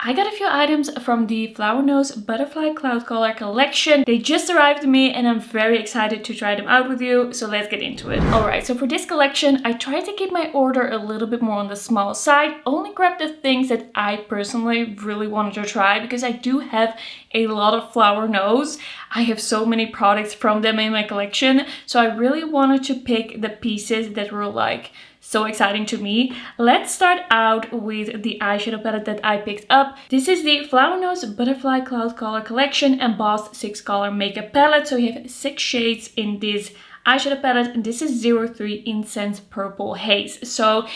I got a few items from the Flower Nose Butterfly Cloud Color collection. They just arrived to me and I'm very excited to try them out with you. So let's get into it. Alright, so for this collection, I tried to keep my order a little bit more on the small side. Only grab the things that I personally really wanted to try because I do have a lot of Flower Nose. I have so many products from them in my collection. So I really wanted to pick the pieces that were like so exciting to me. Let's start out with the eyeshadow palette that I picked up. This is the Flower Nose Butterfly Cloud Color Collection Embossed 6 Color Makeup Palette. So you have 6 shades in this eyeshadow palette, and this is 03 Incense Purple Haze. So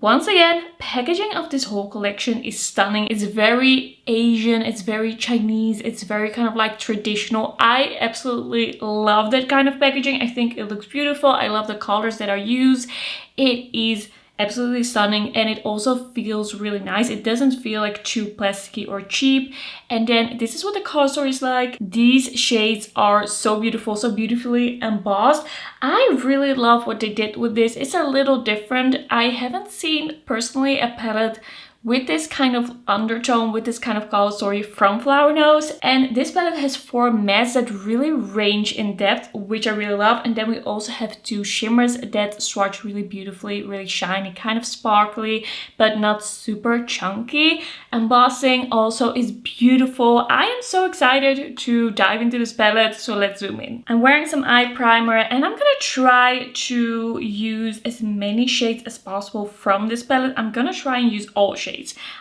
once again, packaging of this whole collection is stunning. It's very Asian, it's very Chinese, it's very kind of like traditional. I absolutely love that kind of packaging. I think it looks beautiful. I love the colors that are used. It is absolutely stunning and it also feels really nice. It doesn't feel like too plasticky or cheap. And then this is what the color story is like. These shades are so beautiful, so beautifully embossed. I really love what they did with this. It's a little different. I haven't seen personally a palette with this kind of undertone, with this kind of color story from Flower Nose. And this palette has 4 mattes that really range in depth, which I really love. And then we also have 2 shimmers that swatch really beautifully, really shiny, kind of sparkly, but not super chunky. Embossing also is beautiful. I am so excited to dive into this palette, so let's zoom in. I'm wearing some eye primer and I'm gonna try to use as many shades as possible from this palette. I'm gonna try and use all shades.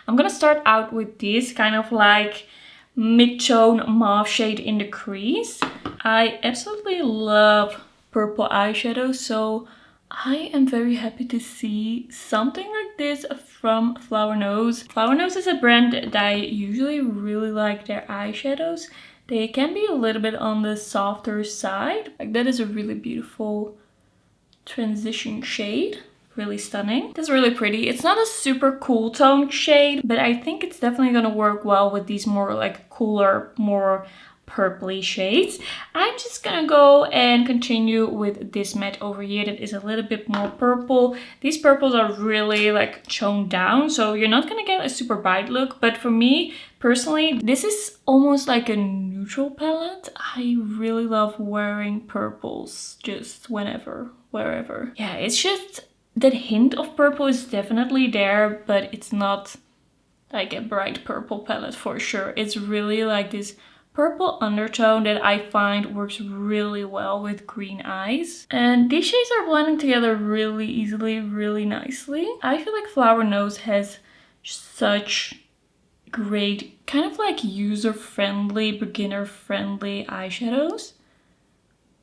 I'm gonna start out with this kind of like mid-tone mauve shade in the crease. I absolutely love purple eyeshadow, so I am very happy to see something like this from Flower Nose. Flower Nose is a brand that I usually really like their eyeshadows. They can be a little bit on the softer side. Like that is a really beautiful transition shade. Really stunning. That's really pretty. It's not a super cool tone shade, but I think it's definitely gonna work well with these more like cooler, more purpley shades. I'm just gonna go and continue with this matte over here that is a little bit more purple. These purples are really like toned down, so you're not gonna get a super bright look, but for me personally, this is almost like a neutral palette. I really love wearing purples just whenever, wherever. Yeah, it's just that hint of purple is definitely there, but it's not like a bright purple palette for sure. It's really like this purple undertone that I find works really well with green eyes. And these shades are blending together really easily, really nicely. I feel like Flower Nose has such great, kind of like user-friendly, beginner-friendly eyeshadows.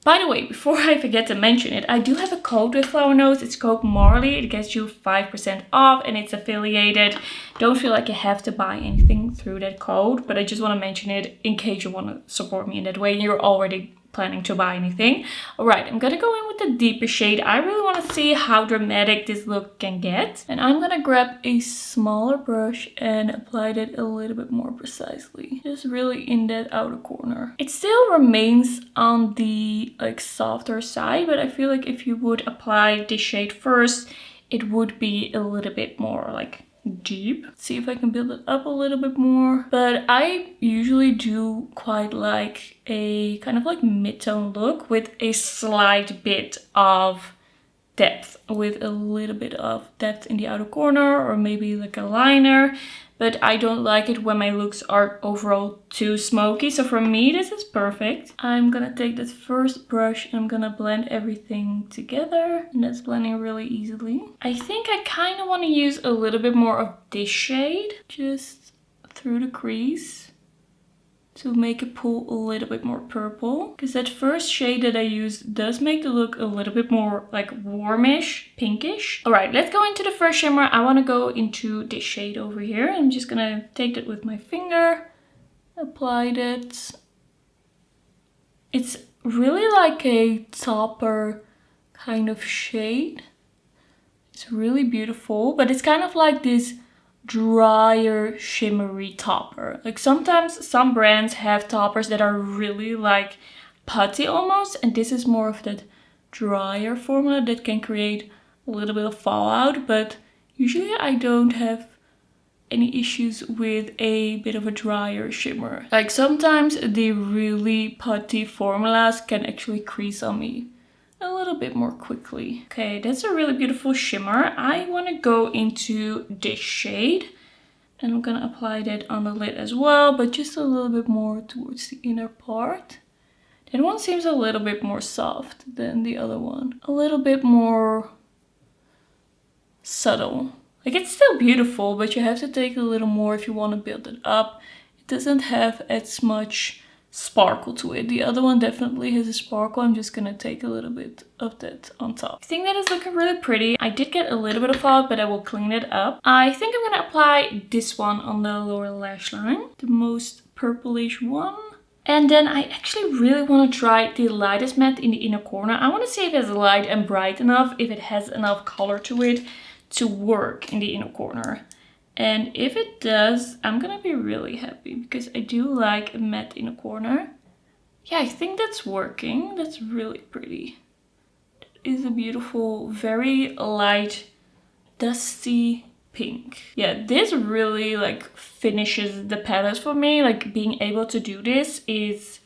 By the way, before I forget to mention it, I do have a code with Flower Nose. It's code Marlie. It gets you 5% off and it's affiliated. Don't feel like you have to buy anything through that code, but I just want to mention it in case you want to support me in that way and you're already planning to buy anything. Alright, I'm gonna go in with the deeper shade. I really want to see how dramatic this look can get. And I'm gonna grab a smaller brush and apply it a little bit more precisely. Just really in that outer corner. It still remains on the like softer side, but I feel like if you would apply this shade first, it would be a little bit more like deep. Let's see if I can build it up a little bit more. But I usually do quite like a kind of like mid-tone look with a slight bit of depth, with a little bit of depth in the outer corner or maybe like a liner. But I don't like it when my looks are overall too smoky. So for me, this is perfect. I'm gonna take this first brush and I'm gonna blend everything together. And that's blending really easily. I think I kind of want to use a little bit more of this shade just through the crease to make it pull a little bit more purple. Because that first shade that I used does make the look a little bit more like warmish, pinkish. Alright, let's go into the first shimmer. I want to go into this shade over here. I'm just gonna take that with my finger, apply it. It's really like a topper kind of shade. It's really beautiful, but it's kind of like this drier shimmery topper. Like sometimes some brands have toppers that are really like putty almost, and this is more of that drier formula that can create a little bit of fallout, but usually I don't have any issues with a bit of a drier shimmer. Like sometimes the really putty formulas can actually crease on me a little bit more quickly. Okay, that's a really beautiful shimmer. I want to go into this shade and I'm gonna apply that on the lid as well, but just a little bit more towards the inner part. That one seems a little bit more soft than the other one. A little bit more subtle. Like it's still beautiful, but you have to take a little more if you want to build it up. It doesn't have as much sparkle to it. The other one definitely has a sparkle. I'm just gonna take a little bit of that on top. I think that is looking really pretty. I did get a little bit of fallout, but I will clean it up. I think I'm gonna apply this one on the lower lash line, the most purplish one. And then I actually really want to try the lightest matte in the inner corner. I want to see if it's light and bright enough, if it has enough color to it to work in the inner corner. And if it does, I'm gonna be really happy because I do like a matte inner corner. Yeah, I think that's working. That's really pretty. It is a beautiful, very light, dusty pink. Yeah, this really like finishes the palette for me. Like being able to do this is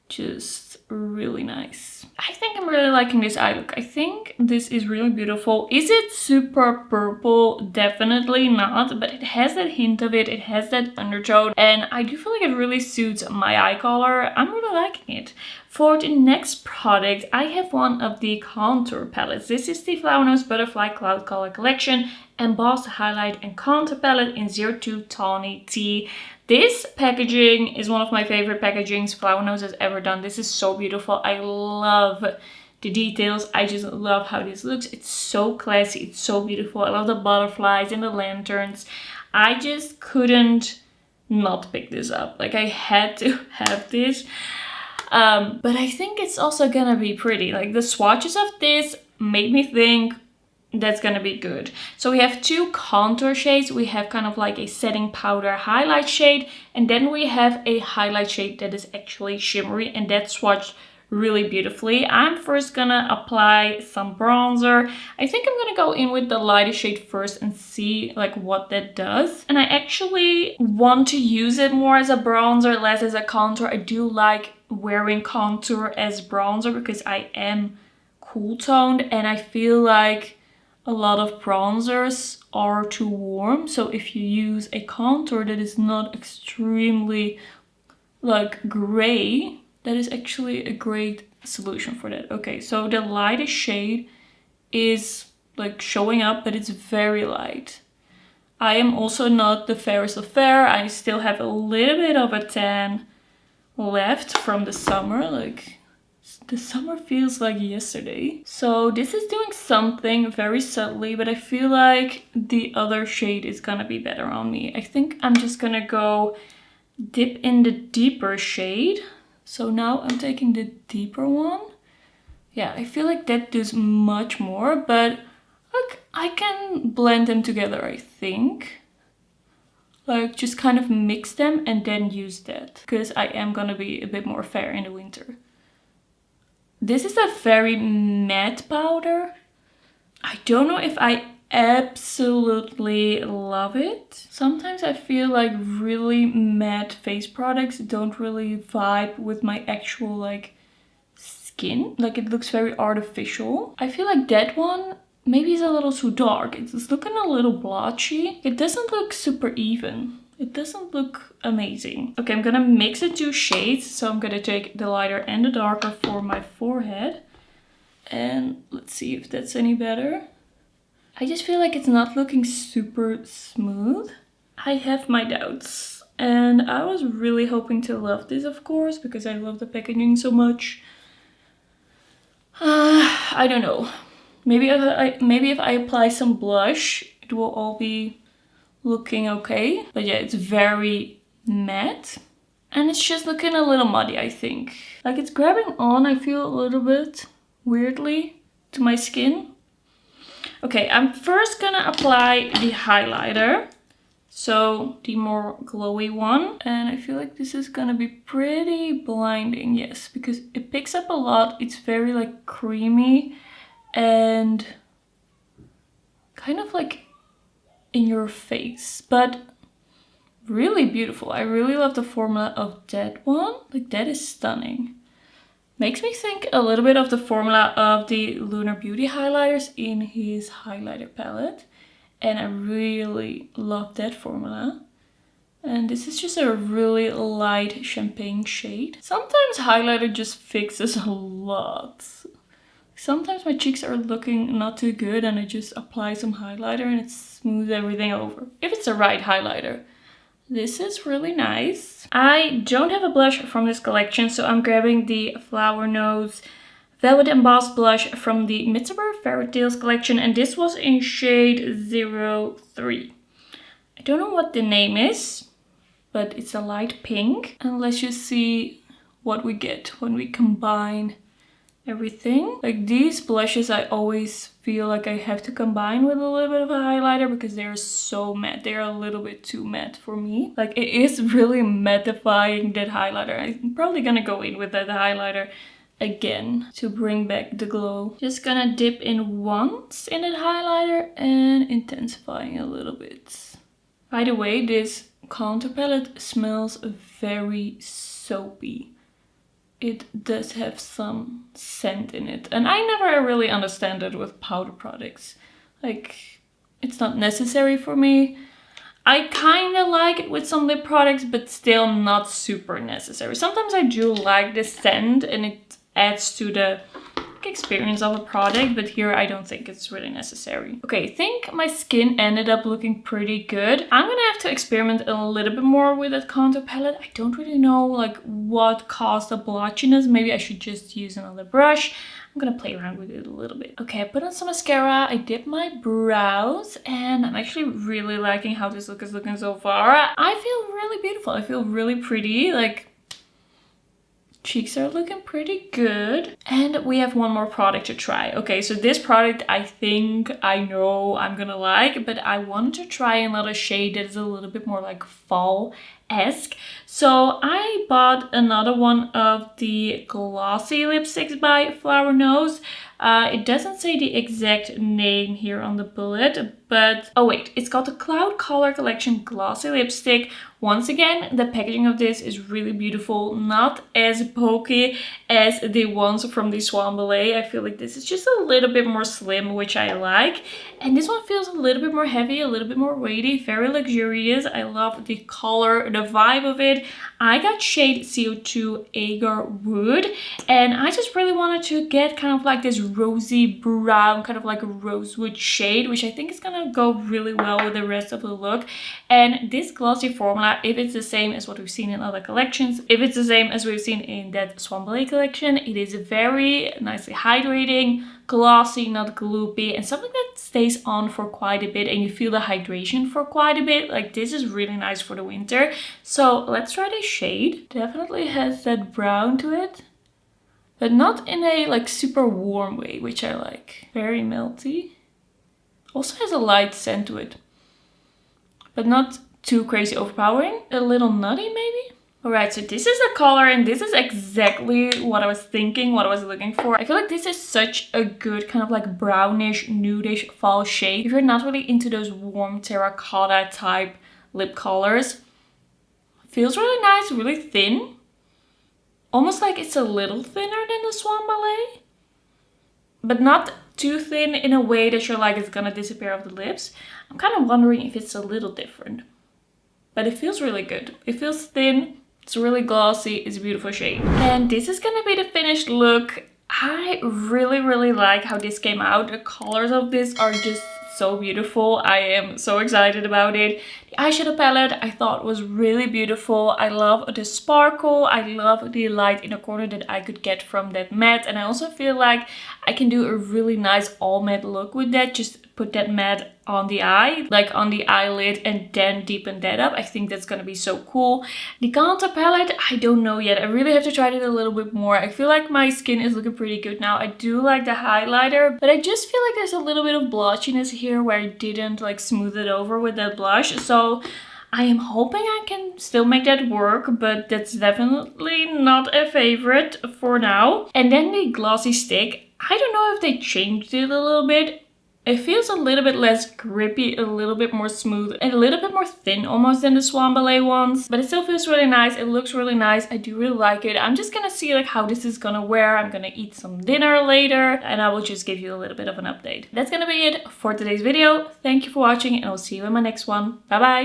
just really nice. I think I'm really liking this eye look. I think this is really beautiful. Is it super purple? Definitely not, but it has that hint of it. It has that undertone and I do feel like it really suits my eye color. I'm really liking it. For the next product, I have one of the contour palettes. This is the Flower Nose Butterfly Cloud Color Collection Embossed Highlight and Contour Palette in 02 Tawny Tea. This packaging is one of my favorite packagings Flower Nose has ever done. This is so beautiful. I love the details. I just love how this looks. It's so classy. It's so beautiful. I love the butterflies and the lanterns. I just couldn't not pick this up. Like I had to have this. But I think it's also gonna be pretty. Like the swatches of this made me think that's gonna be good. So we have two contour shades. We have kind of like a setting powder highlight shade, and then we have a highlight shade that is actually shimmery, and that swatched really beautifully. I'm first gonna apply some bronzer. I think I'm gonna go in with the lightest shade first and see like what that does. And I actually want to use it more as a bronzer, less as a contour. I do like wearing contour as bronzer because I am cool toned and I feel like a lot of bronzers are too warm. So if you use a contour that is not extremely like gray, that is actually a great solution for that. Okay, so the lightest shade is like showing up, but it's very light. I am also not the fairest of fair. I still have a little bit of a tan left from the summer. Like the summer feels like yesterday. So this is doing something very subtly, but I feel like the other shade is gonna be better on me. I think I'm just gonna go dip in the deeper shade. So now I'm taking the deeper one. Yeah, I feel like that does much more, but like I can blend them together, I think. Like just kind of mix them and then use that, because I am gonna be a bit more fair in the winter. This is a very matte powder. I don't know if I absolutely love it. Sometimes I feel like really matte face products don't really vibe with my actual like skin. Like it looks very artificial. I feel like that one maybe is a little too dark. It's looking a little blotchy. It doesn't look super even. It doesn't look amazing. Okay, I'm gonna mix the two shades. So I'm gonna take the lighter and the darker for my forehead. And let's see if that's any better. I just feel like it's not looking super smooth. I have my doubts. And I was really hoping to love this, of course, because I love the packaging so much. I don't know. Maybe if I apply some blush, it will all be looking okay. But yeah, it's very matte. And it's just looking a little muddy, I think. Like it's grabbing on, I feel a little bit weirdly to my skin. Okay, I'm first gonna apply the highlighter. So the more glowy one. And I feel like this is gonna be pretty blinding, yes, because it picks up a lot. It's very like creamy and kind of like in your face, but really beautiful. I really love the formula of that one. Like, that is stunning. Makes me think a little bit of the formula of the Lunar Beauty highlighters in his highlighter palette. And I really love that formula. And this is just a really light champagne shade. Sometimes highlighter just fixes a lot. Sometimes my cheeks are looking not too good and I just apply some highlighter and it smooths everything over. If it's the right highlighter. This is really nice. I don't have a blush from this collection, so I'm grabbing the Flower Nose Velvet Embossed blush from the Midsummer Fairy Tales collection, and this was in shade 03. I don't know what the name is, but it's a light pink. And let's just see what we get when we combine everything. Like, these blushes I always feel like I have to combine with a little bit of a highlighter because they're so matte. They're a little bit too matte for me. Like, it is really mattifying, that highlighter. I'm probably gonna go in with that highlighter again to bring back the glow. Just gonna dip in once in that highlighter and intensifying a little bit. By the way, this contour palette smells very soapy. It does have some scent in it. And I never really understand it with powder products. Like, it's not necessary for me. I kind of like it with some lip products, but still not super necessary. Sometimes I do like the scent and it adds to the experience of a product, but here I don't think it's really necessary. Okay, I think my skin ended up looking pretty good. I'm gonna have to experiment a little bit more with that contour palette. I don't really know like what caused the blotchiness. Maybe I should just use another brush. I'm gonna play around with it a little bit. Okay, I put on some mascara, I did my brows, and I'm actually really liking how this look is looking so far. I feel really beautiful. I feel really pretty. Like, cheeks are looking pretty good. And we have one more product to try. Okay, so this product I think I know I'm gonna like, but I wanted to try another shade that is a little bit more like fall-esque. So I bought another one of the glossy lipsticks by Flower Nose. It doesn't say the exact name here on the bullet, but oh wait, it's called the Cloud Color Collection Glossy Lipstick. Once again, the packaging of this is really beautiful, not as pokey as the ones from the Swan Ballet. I feel like this is just a little bit more slim, which I like. And this one feels a little bit more heavy, a little bit more weighty, very luxurious. I love the color, the vibe of it. I got shade CO2 Agar Wood, and I just really wanted to get kind of like this rosy brown, kind of like a rosewood shade, which I think is gonna go really well with the rest of the look. And this glossy formula, if it's the same as what we've seen in other collections, if it's the same as we've seen in that Swan Ballet collection, it is very nicely hydrating, glossy, not gloopy, and something that stays on for quite a bit and you feel the hydration for quite a bit. Like, this is really nice for the winter. So let's try this shade. Definitely has that brown to it, but not in a like super warm way, which I like. Very melty. Also has a light scent to it, but not too crazy overpowering. A little nutty maybe. Alright, so this is the color and this is exactly what I was thinking, what I was looking for. I feel like this is such a good kind of like brownish, nudish fall shade. If you're not really into those warm terracotta type lip colors. Feels really nice, really thin. Almost like it's a little thinner than the Swan Ballet. But not too thin in a way that you're like, it's gonna disappear off the lips. I'm kind of wondering if it's a little different. But it feels really good. It feels thin. It's really glossy. It's a beautiful shade. And this is gonna be the finished look. I really, really like how this came out. The colors of this are just so beautiful. I am so excited about it. The eyeshadow palette I thought was really beautiful. I love the sparkle. I love the light in the corner that I could get from that matte. And I also feel like I can do a really nice all matte look with that. Just put that matte on the eye, like on the eyelid, and then deepen that up. I think that's gonna be so cool. The contour palette, I don't know yet. I really have to try it a little bit more. I feel like my skin is looking pretty good now. I do like the highlighter, but I just feel like there's a little bit of blotchiness here where I didn't like smooth it over with that blush. So I am hoping I can still make that work, but that's definitely not a favorite for now. And then the glossy stick, I don't know if they changed it a little bit. It feels a little bit less grippy, a little bit more smooth, and a little bit more thin almost than the Swan Ballet ones. But it still feels really nice. It looks really nice. I do really like it. I'm just gonna see like how this is gonna wear. I'm gonna eat some dinner later and I will just give you a little bit of an update. That's gonna be it for today's video. Thank you for watching and I'll see you in my next one. Bye bye!